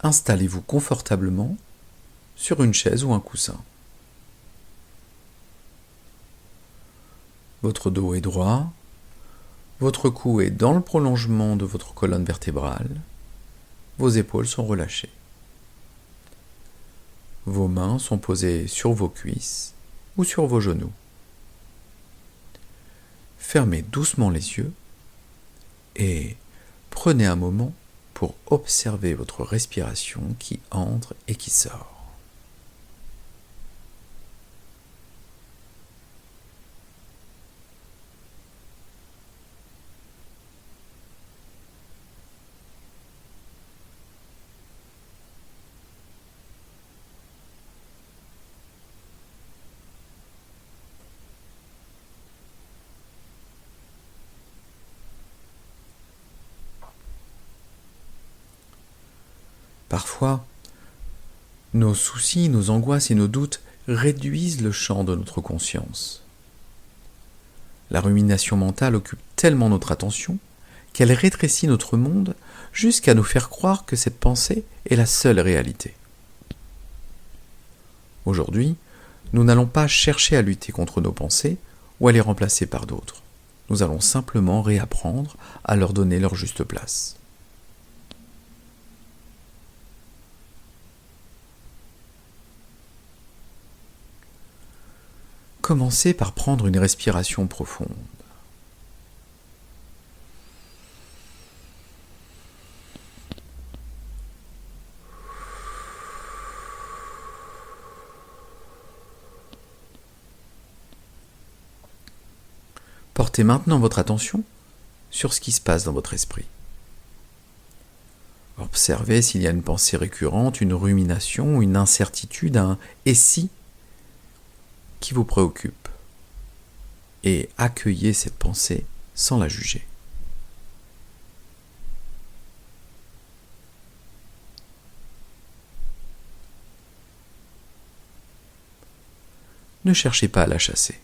Installez-vous confortablement sur une chaise ou un coussin. Votre dos est droit, votre cou est dans le prolongement de votre colonne vertébrale, vos épaules sont relâchées. Vos mains sont posées sur vos cuisses ou sur vos genoux. Fermez doucement les yeux et prenez un moment pour observer votre respiration qui entre et qui sort. Parfois, nos soucis, nos angoisses et nos doutes réduisent le champ de notre conscience. La rumination mentale occupe tellement notre attention qu'elle rétrécit notre monde jusqu'à nous faire croire que cette pensée est la seule réalité. Aujourd'hui, nous n'allons pas chercher à lutter contre nos pensées ou à les remplacer par d'autres. Nous allons simplement réapprendre à leur donner leur juste place. Commencez par prendre une respiration profonde. Portez maintenant votre attention sur ce qui se passe dans votre esprit. Observez s'il y a une pensée récurrente, une rumination, une incertitude, un « et si » qui vous préoccupe. Et accueillez cette pensée sans la juger. Ne cherchez pas à la chasser.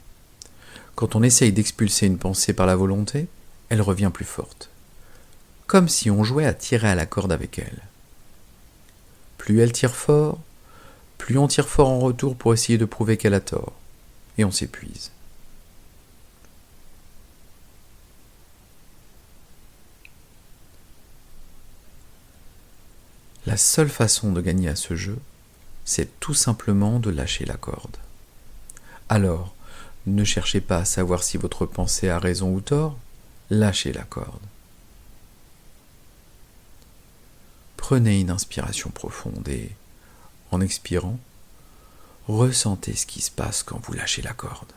Quand on essaye d'expulser une pensée par la volonté, elle revient plus forte. Comme si on jouait à tirer à la corde avec elle. Plus elle tire fort, plus on tire fort en retour pour essayer de prouver qu'elle a tort. Et on s'épuise. La seule façon de gagner à ce jeu, c'est tout simplement de lâcher la corde. Alors, ne cherchez pas à savoir si votre pensée a raison ou tort, lâchez la corde. Prenez une inspiration profonde et, en expirant, ressentez ce qui se passe quand vous lâchez la corde.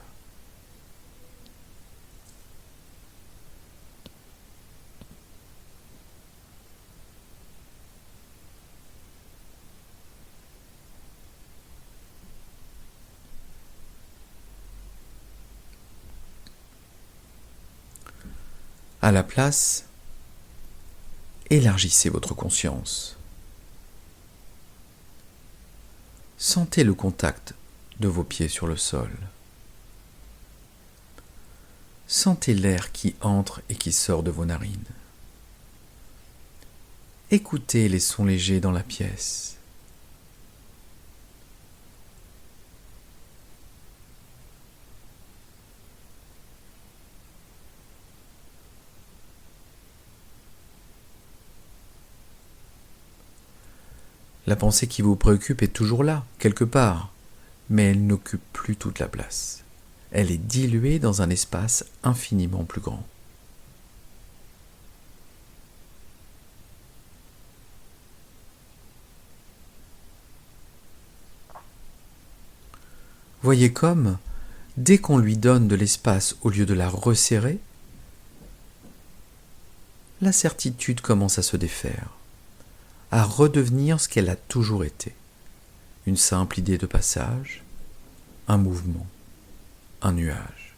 À la place, élargissez votre conscience. Sentez le contact de vos pieds sur le sol. Sentez l'air qui entre et qui sort de vos narines. Écoutez les sons légers dans la pièce. La pensée qui vous préoccupe est toujours là, quelque part, mais elle n'occupe plus toute la place. Elle est diluée dans un espace infiniment plus grand. Voyez comme, dès qu'on lui donne de l'espace au lieu de la resserrer, la certitude commence à se défaire, à redevenir ce qu'elle a toujours été. Une simple idée de passage, un mouvement, un nuage.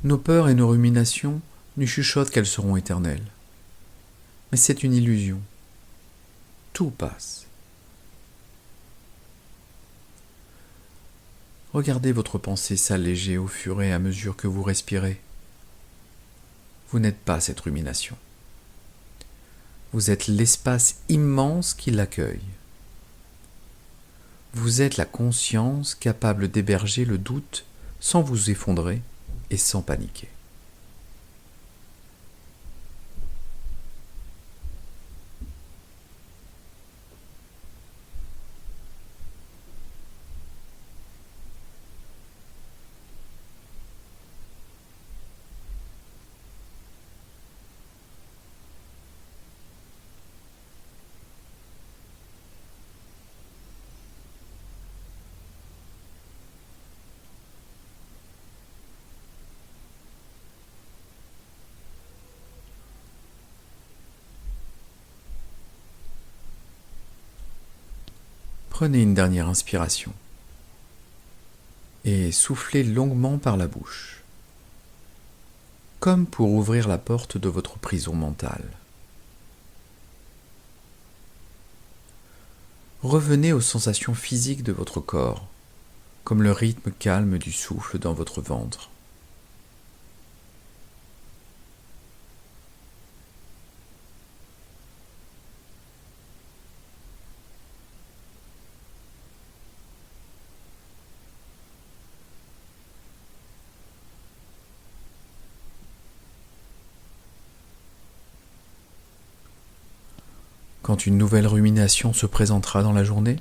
Nos peurs et nos ruminations nous chuchotent qu'elles seront éternelles. Mais c'est une illusion. Tout passe. Regardez votre pensée s'alléger au fur et à mesure que vous respirez. Vous n'êtes pas cette rumination. Vous êtes l'espace immense qui l'accueille. Vous êtes la conscience capable d'héberger le doute sans vous effondrer et sans paniquer. Prenez une dernière inspiration et soufflez longuement par la bouche, comme pour ouvrir la porte de votre prison mentale. Revenez aux sensations physiques de votre corps, comme le rythme calme du souffle dans votre ventre. Quand une nouvelle rumination se présentera dans la journée,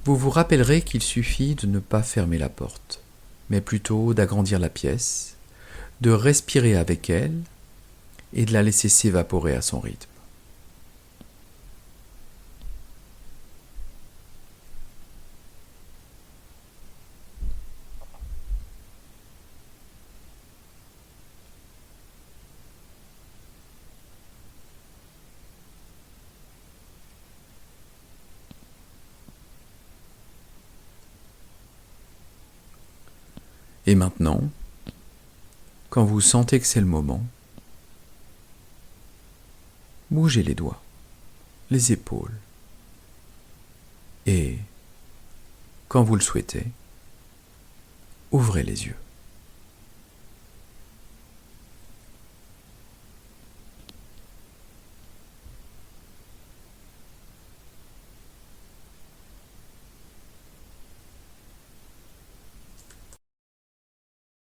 vous vous rappellerez qu'il suffit de ne pas fermer la porte, mais plutôt d'agrandir la pièce, de respirer avec elle et de la laisser s'évaporer à son rythme. Et maintenant, quand vous sentez que c'est le moment, bougez les doigts, les épaules, et, quand vous le souhaitez, ouvrez les yeux.